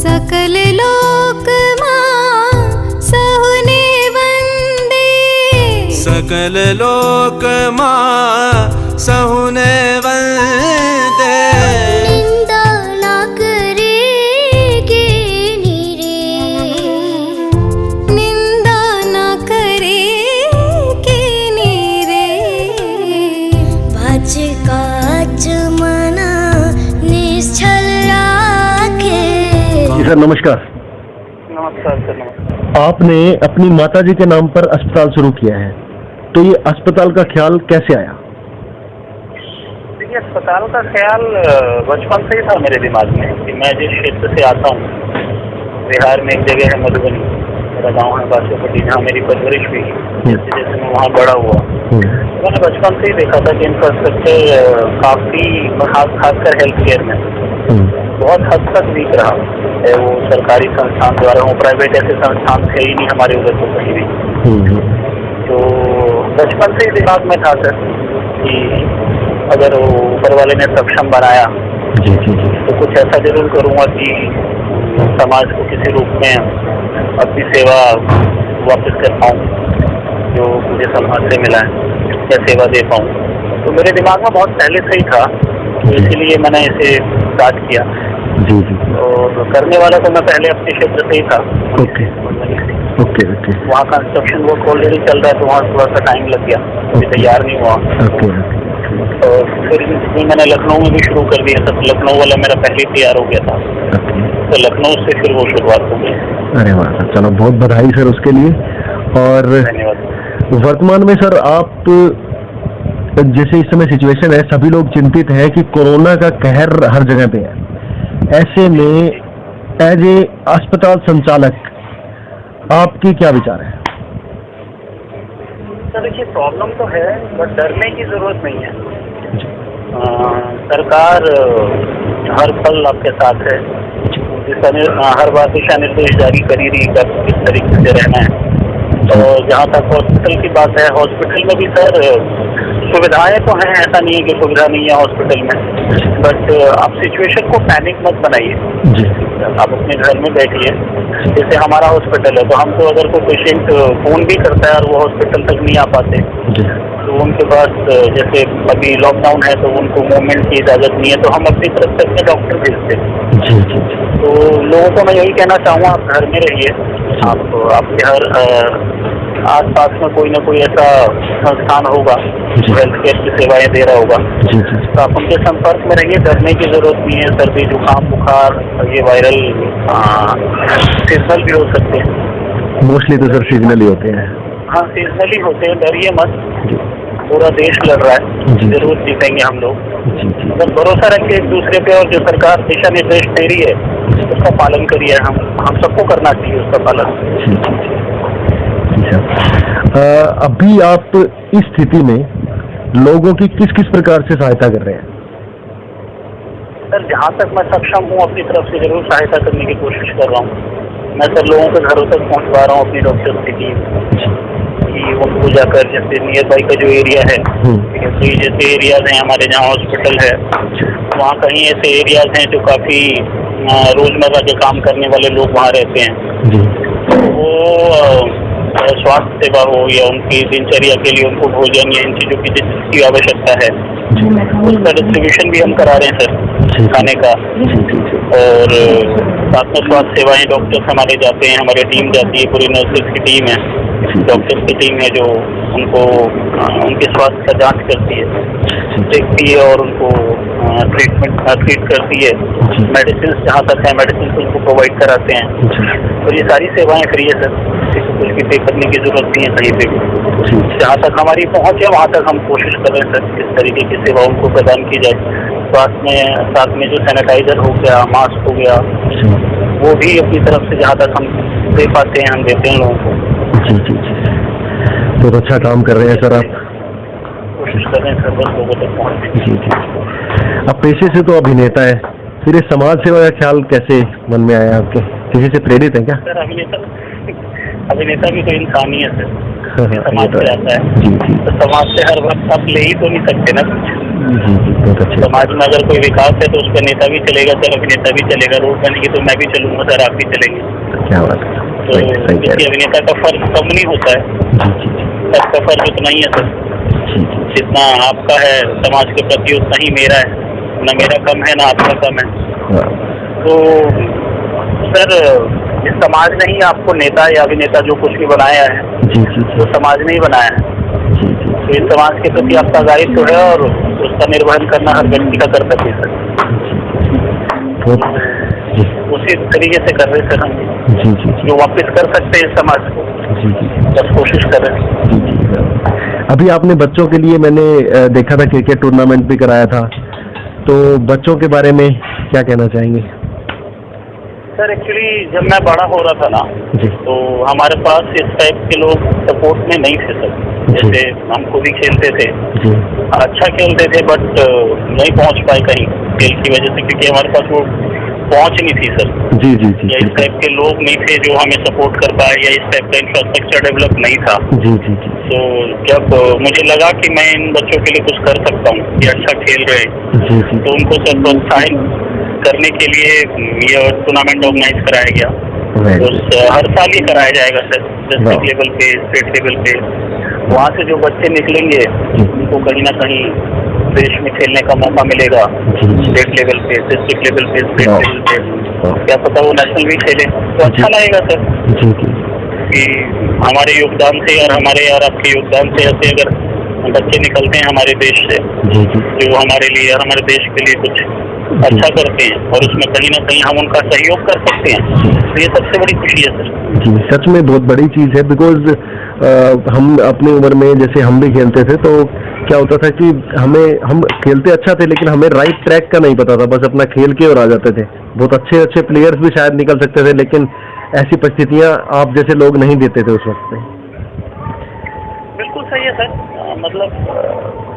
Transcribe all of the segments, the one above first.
सकल लोक मां सहुने वंदे, सकल लोक मां सहुने वंदे। निंदा ना करे के नीरे, निंदा ना करे के नीरे, बाज काज मना निश्चल राखे। जी सर नमस्कार। नमस्कार सर। नमस्कार। आपने अपनी माताजी के नाम पर अस्पताल शुरू किया है, तो ये अस्पताल का ख्याल कैसे आया? देखिए, अस्पताल का ख्याल बचपन से ही था मेरे दिमाग में कि मैं जिस क्षेत्र से आता हूँ, बिहार में एक जगह है मधुबनी, मेरा गांव है बासोपट्टी, जहाँ मेरी परवरिश हुई। जैसे जैसे मैं वहाँ बड़ा हुआ, मैंने बचपन से ही देखा था कि इंफ्रास्ट्रक्चर काफ़ी, खासकर हेल्थ केयर में बहुत हद तक वीक रहा है। वो सरकारी संस्थान द्वारा हो, प्राइवेट ऐसे संस्थान थे ही नहीं हमारे उधर तो कहीं भी। तो बचपन से ही दिमाग में था सर कि अगर ऊपर वाले ने सक्षम बनाया तो कुछ ऐसा जरूर करूँगा कि समाज को किसी रूप में अपनी सेवा वापस कर पाऊँ जो मुझे समाज से मिला है, या सेवा दे पाऊँ। तो मेरे दिमाग में बहुत पहले से ही था, तो इसीलिए मैंने इसे स्टार्ट किया। और करने वाला तो मैं पहले अपने क्षेत्र से ही था। ओके। वहाँ कंस्ट्रक्शन वर्क ऑलरेडी चल रहा है, तो वहाँ थोड़ा सा टाइम लग गया, अभी तैयार नहीं हुआ। और फिर मैंने लखनऊ में भी शुरू कर दिया था, तो लखनऊ वाला मेरा पहले तैयार हो गया था, तो लखनऊ से फिर वो शुरुआत हो गई। अरे वाह सर, चलो बहुत बधाई सर उसके लिए। और धन्यवाद। वर्तमान में सर आप, जैसे इस समय सिचुएशन है, सभी लोग चिंतित हैं कि कोरोना का कहर हर जगह पे है, ऐसे में एज ए अस्पताल संचालक आपकी क्या विचार है? सर देखिए, प्रॉब्लम तो है, बट डरने की जरूरत नहीं है। सरकार हर पल आपके साथ है, हर बार दिशा निर्देश जारी कर ही रही है किस तरीके से रहना है। और जहाँ तक हॉस्पिटल की बात है, हॉस्पिटल में भी सर सुविधाएं तो हैं, ऐसा नहीं है कि सुविधा नहीं है हॉस्पिटल में, बट आप सिचुएशन को पैनिक मत बनाइए। आप अपने घर में बैठिए। जैसे हमारा हॉस्पिटल है, तो हम तो अगर कोई पेशेंट फोन भी करता है और वो हॉस्पिटल तक नहीं आ पाते, तो उनके पास, जैसे अभी लॉकडाउन है तो उनको मूवमेंट की इजाज़त नहीं है, तो हम अपनी तरफ से अपने डॉक्टर भेजते हैं। तो लोगों को मैं यही कहना चाहूँगा, आप घर में रहिए। आप आपके हर आस पास में कोई ना कोई ऐसा संस्थान होगा जो हेल्थ केयर की सेवाएं दे रहा होगा, तो आप उनके संपर्क में रहिए। डरने की जरूरत नहीं है। सर्दी, जुकाम, बुखार, ये वायरल सीजनल भी हो सकते हैं। मोस्टली तो सर सीजनली होते हैं। हाँ, सीजनली होते हैं, डरिए मत। पूरा देश लड़ रहा है, जरूर जीतेंगे हम लोग। बस भरोसा रखिए एक दूसरे पे, और जो सरकार दिशा निर्देश दे रही है उसका पालन करिए। हम सबको करना चाहिए उसका पालन। अभी आप इस स्थिति में लोगों की किस किस प्रकार से सहायता कर रहे हैं? सर, जहाँ तक मैं सक्षम हूँ अपनी तरफ से जरूर सहायता करने की कोशिश कर रहा हूँ। मैं सर लोगों के घरों तक पहुँचवा रहा हूँ अपनी डॉक्टर्स की टीम, कि उनको जाकर, जैसे नियर बाई का जो एरिया है, जैसे एरियाज हैं हमारे जहाँ हॉस्पिटल है, वहाँ कहीं ऐसे एरियाज हैं जो काफ़ी रोजमर्रा के काम करने वाले लोग वहाँ रहते हैं। वो स्वास्थ्य सेवा हो या उनकी दिनचर्या के लिए उनको भोजन या इन चीज़ों की जिसकी आवश्यकता है, उसका डिस्ट्रीब्यूशन भी हम करा रहे हैं सर, खाने का। और साथ में स्वास्थ्य सेवाएं, डॉक्टर्स हमारे जाते हैं, हमारी टीम जाती है, पूरी नर्सेज की टीम है, डॉक्टर्स की टीम है जो उनको उनके स्वास्थ्य का जांच करती है, देखती है और उनको ट्रीट करती है। मेडिसिन जहाँ तक है, मेडिसिन उनको प्रोवाइड कराते हैं। तो ये सारी सेवाएं फ्री है सर, किसी कुछ भी पे करने की जरूरत नहीं है कहीं पे भी। जहाँ तक हमारी पहुँच है वहाँ तक हम कोशिश कर रहे हैं सर, किस तरीके की सेवा उनको प्रदान की जाए। साथ में जो सैनिटाइजर हो गया, मास्क हो गया, वो भी अपनी तरफ से जहाँ तक हम दे पाते हैं हम देते हैं लोगों को। बहुत अच्छा काम कर रहे हैं सर आप। कोशिश कर रहे हैं सर बस लोगों तक पहुँचने। आप पेशे से तो अभिनेता है, फिर ये समाज सेवा का ख्याल कैसे मन में आया आपके? किसी से प्रेरित है क्या? सर अभिनेता भी तो इंसान ही है सर, समाज से आता है, तो समाज से हर वक्त आप ले ही तो नहीं सकते ना। जी जी, बहुत अच्छे। समाज में अगर कोई विकास है तो उस पर नेता भी चलेगा सर, अभिनेता भी चलेगा, रोड बनेगी तो मैं भी चलूंगा सर, आप भी चलेंगे। क्या बात है, तो सही कह किसी रहे अभिनेता का फर्ज कम नहीं होता है, हैं। जी जी सबका फर्ज उतना ही है सर। जी जी जितना आपका है समाज के प्रति उतना ही मेरा है, न मेरा कम है ना आपका कम है। हाँ, तो सर इस समाज ने ही आपको नेता या अभिनेता जो कुछ भी बनाया है जी जी वो समाज ने ही बनाया है। जी जी तो इस समाज के प्रति आपका दायित्व है और उसका निर्वहन करना हर व्यक्ति का कर्तव्य है सर। बहुत जी उसी तरीके से कर रहे सर हम, जी जी जी जो वापस कर सकते हैं इस समाज को, जी जी बस कोशिश कर रहे हैं। जी जी। अभी आपने बच्चों के लिए मैंने देखा था क्रिकेट टूर्नामेंट भी कराया था, तो बच्चों के बारे में क्या कहना चाहेंगे? सर एक्चुअली जब मैं बड़ा हो रहा था ना जी तो हमारे पास इस टाइप के लोग सपोर्ट में नहीं थे सर। जैसे हम खुद ही खेलते थे, जी अच्छा खेलते थे बट नहीं पहुंच पाए कहीं खेल की वजह से, क्योंकि हमारे पास वो पहुंच नहीं थी सर, जी जी जी या इस टाइप के लोग नहीं थे जो हमें सपोर्ट कर पाए, या इस टाइप का इंफ्रास्ट्रक्चर डेवलप नहीं था। जी जी जी तो जब मुझे लगा कि मैं इन बच्चों के लिए कुछ कर सकता हूँ, ये अच्छा खेल रहे, जी जी तो उनको सर प्रोत्साहित करने के लिए ये टूर्नामेंट ऑर्गेनाइज कराया गया। वेरी तो हर साल ही कराया जाएगा सर, डिस्ट्रिक्ट लेवल पे, स्टेट लेवल पे। वहाँ से जो बच्चे निकलेंगे उनको कहीं ना कहीं देश में खेलने का मौका मिलेगा, स्टेट लेवल पे, डिस्ट्रिक्ट लेवल पे, स्टेट लेवल पे, क्या पता वो नेशनल भी खेले, तो अच्छा लगेगा सर जी जी कि हमारे योगदान से और हमारे और आपके योगदान से ऐसे अगर बच्चे निकलते हैं हमारे देश से जी जी जो हमारे लिए और हमारे देश के लिए कुछ अच्छा करते हैं और उसमें कहीं ना कहीं हम उनका सहयोग कर सकते हैं, तो ये सबसे बड़ी खुशी है सर। जी, सच में बहुत बड़ी चीज़ है। बिकॉज हम अपनी उम्र में जैसे हम भी खेलते थे तो क्या होता था कि हम खेलते अच्छा थे लेकिन हमें राइट ट्रैक का नहीं पता था, बस अपना खेल के और आ जाते थे। बहुत अच्छे अच्छे प्लेयर्स भी शायद निकल सकते थे, लेकिन ऐसी परिस्थितियां आप जैसे लोग नहीं देते थे उस वक्त में। बिल्कुल सही है सर, मतलब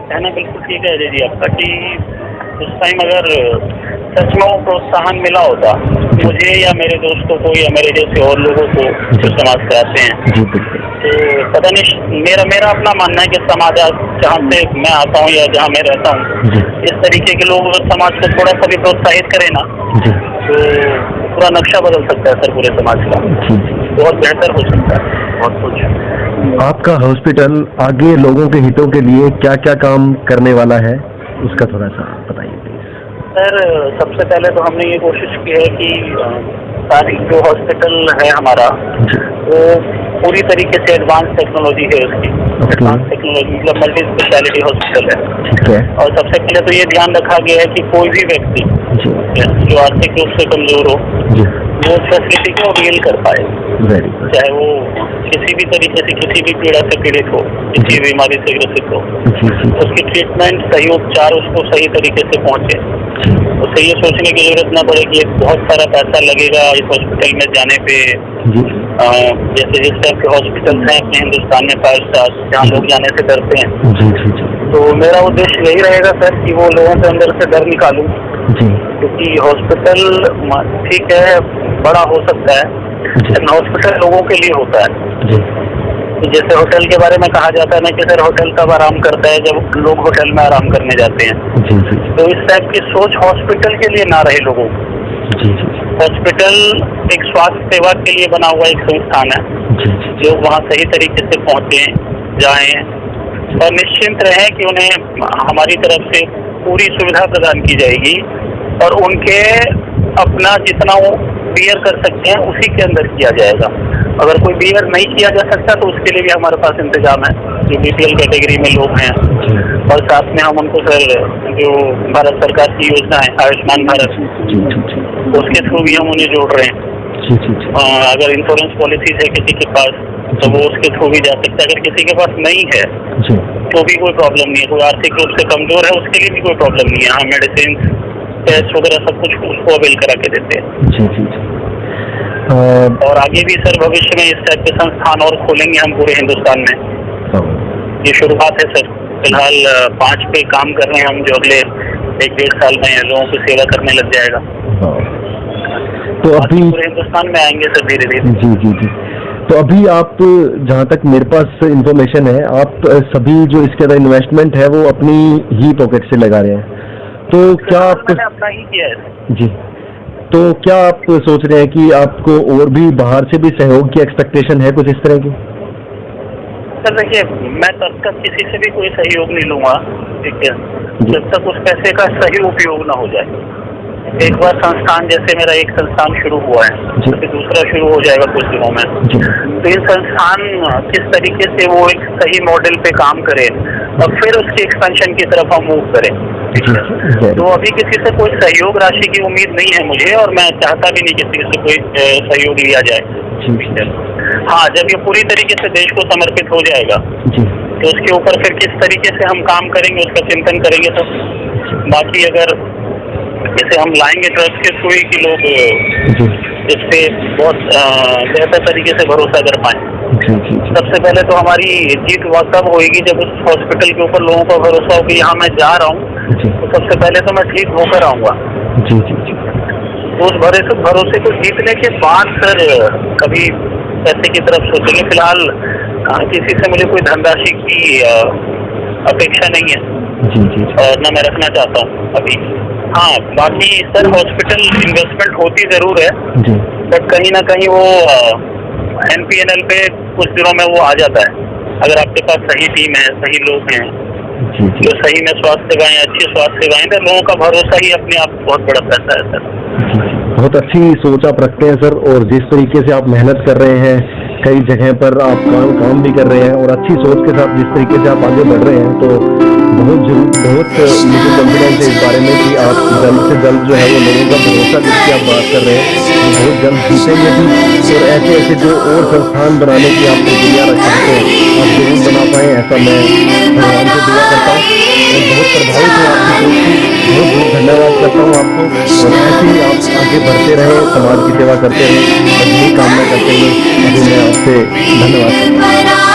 कहना बिल्कुल ठीक है अजय जी आपका कि उस टाइम अगर सच में वो प्रोत्साहन मिला होता मुझे या मेरे दोस्तों को या मेरे जैसे और लोगों को जो समाज से आते हैं, जी बिल्कुल। तो पता नहीं मेरा अपना मानना है कि समाज जहाँ से मैं आता हूँ या जहाँ मैं रहता हूँ, इस तरीके के लोग समाज को थोड़ा सा भी प्रोत्साहित करें ना तो पूरा नक्शा बदल सकता है सर पूरे समाज का, बहुत बेहतर हो सकता है बहुत कुछ। आपका हॉस्पिटल आगे लोगों के हितों के लिए क्या क्या काम करने वाला है, उसका थोड़ा सा बताइए प्लीज। सर सबसे पहले तो हमने ये कोशिश की है कि सारी जो हॉस्पिटल है हमारा वो पूरी तरीके से एडवांस टेक्नोलॉजी है उसकी, एडवांस टेक्नोलॉजी मतलब मल्टी स्पेशलिटी हॉस्पिटल है। ठीक है। और सबसे पहले तो ये ध्यान रखा गया है कि कोई भी व्यक्ति जो आर्थिक रूप से कमजोर हो वो फैसिलिटी को अवेल कर पाए, वेरी गुड। चाहे वो किसी भी तरीके से किसी भी पीड़ा से पीड़ित हो, किसी भी बीमारी से ग्रसित हो, उसकी ट्रीटमेंट सही उपचार उसको सही तरीके से पहुंचे। उसे ये सोचने की जरूरत न पड़े कि बहुत सारा पैसा लगेगा इस हॉस्पिटल में जाने पे। जैसे जिस टाइप के हॉस्पिटल्स हैं अपने हिंदुस्तान में 5 स्टार, जहाँ लोग जाने से डरते हैं, तो मेरा उद्देश्य यही रहेगा सर कि वो लोगों के अंदर से डर निकालूं, क्योंकि हॉस्पिटल ठीक है बड़ा हो सकता है लेकिन हॉस्पिटल लोगों के लिए होता है। जैसे होटल के बारे में कहा जाता है ना कि सर होटल तब आराम करता है जब लोग होटल में आराम करने जाते हैं, तो इस टाइप की सोच हॉस्पिटल के लिए ना रहे लोगों को। हॉस्पिटल एक स्वास्थ्य सेवा के लिए बना हुआ एक संस्थान है, लोग वहाँ सही तरीके से पहुँचे जाएं और निश्चिंत रहें कि उन्हें हमारी तरफ से पूरी सुविधा प्रदान की जाएगी और उनके अपना जितना वो बियर कर सकते हैं उसी के अंदर किया जाएगा। अगर कोई बियर नहीं किया जा सकता तो उसके लिए भी हमारे पास इंतजाम है, जो बीपीएल कैटेगरी में लोग हैं। और साथ में हम उनको सर जो भारत सरकार की योजना है आयुष्मान भारत, उसके थ्रू भी हम उन्हें जोड़ रहे हैं। अगर इंश्योरेंस पॉलिसीज है किसी के पास तो वो उसके थ्रू भी जा सकता है। अगर किसी के पास नहीं है तो भी कोई प्रॉब्लम नहीं है, कोई आर्थिक रूप से कमजोर है उसके लिए भी कोई प्रॉब्लम नहीं है। हम मेडिसिन टेस्ट वगैरह सब कुछ उसको अवेल करा के देते हैं। और आगे भी सर भविष्य में इस टाइप के संस्थान और खोलेंगे हम पूरे हिंदुस्तान में। ये शुरुआत है सर, फिलहाल 5 पे काम कर रहे हैं हम, जो अगले 1-1.5 साल में लोगों की सेवा करने लग जाएगा। तो अभी पूरे हिंदुस्तान में आएंगे सर धीरे धीरे। जी। तो अभी आप, जहाँ तक मेरे पास इंफॉर्मेशन है, आप सभी जो इसके अंदर इन्वेस्टमेंट है वो अपनी ही पॉकेट से लगा रहे हैं, तो क्या आपको मैंने अपना ही किया है जी, तो क्या आप सोच रहे हैं कि आपको और भी बाहर से भी सहयोग की एक्सपेक्टेशन है कुछ इस तरह की? सर देखिए, मैं तब तक किसी से भी कोई सहयोग नहीं लूंगा, ठीक है, जब तक उस पैसे का सही उपयोग ना हो जाए। एक बार संस्थान, जैसे मेरा एक संस्थान शुरू हुआ है, तो फिर दूसरा शुरू हो जाएगा कुछ दिनों में, तो इन संस्थान किस तरीके से वो एक सही मॉडल पे काम करे और फिर उसके एक्सपेंशन की तरफ हम मूव करें। तो अभी किसी से कोई सहयोग राशि की उम्मीद नहीं है मुझे, और मैं चाहता भी नहीं किसी से कोई सहयोग लिया जाए। हाँ, जब ये पूरी तरीके से देश को समर्पित हो जाएगा तो उसके ऊपर फिर किस तरीके से हम काम करेंगे उसका चिंतन करेंगे। तो बाकी अगर जैसे हम लाएंगे ट्रस्ट के थ्रू कि लोग इस पे बहुत बेहतर तरीके से भरोसा कर पाए। सबसे पहले तो हमारी जीत कब होगी, जब उस हॉस्पिटल के ऊपर लोगों का भरोसा हो कि यहाँ मैं जा रहा हूँ, तो सबसे पहले तो मैं ठीक होकर आऊँगा। तो उस भरोसे को जीतने के बाद सर कभी पैसे की तरफ सोचेंगे। फिलहाल किसी से मुझे कोई धनराशि की अपेक्षा नहीं है और न मैं रखना चाहता हूँ अभी। हाँ, बाकी सर हॉस्पिटल इन्वेस्टमेंट होती जरूर है, बट कहीं ना कहीं वो NPNL पे कुछ दिनों में वो आ जाता है। अगर आपके पास सही टीम है, सही लोग हैं, जो सही में स्वास्थ्य सेवाएं, अच्छी स्वास्थ्य सेवाएं, तो लोगों का भरोसा ही अपने आप बहुत बड़ा पैसा है सर। बहुत अच्छी सोच आप रखते हैं सर, और जिस तरीके से आप मेहनत कर रहे हैं, कई जगह पर आप काम भी कर रहे हैं, और अच्छी सोच के साथ जिस तरीके से आप आगे बढ़ रहे हैं, तो बहुत मुझे कॉन्फिडेंस है इस बारे में कि आप जल्द से जल्द जो है वो लोगों का भरोसा जिसकी आप बात कर रहे हैं वो बहुत जल्द जीतेंगे भी, और ऐसे ऐसे जो और संस्थान बनाने की आप प्रक्रिया रखते हैं आप जरूर बना पाएँ, ऐसा मैं भगवान से दुआ करता हूँ। और बहुत प्रभावित हूँ आपकी सोच से, बहुत बहुत धन्यवाद करता हूँ आपको, और ऐसे ही आप आगे बढ़ते रहे, समाज की सेवा करते रहे, और यही कामना करते हुए अभी मैं आपसे धन्यवाद करता हूँ।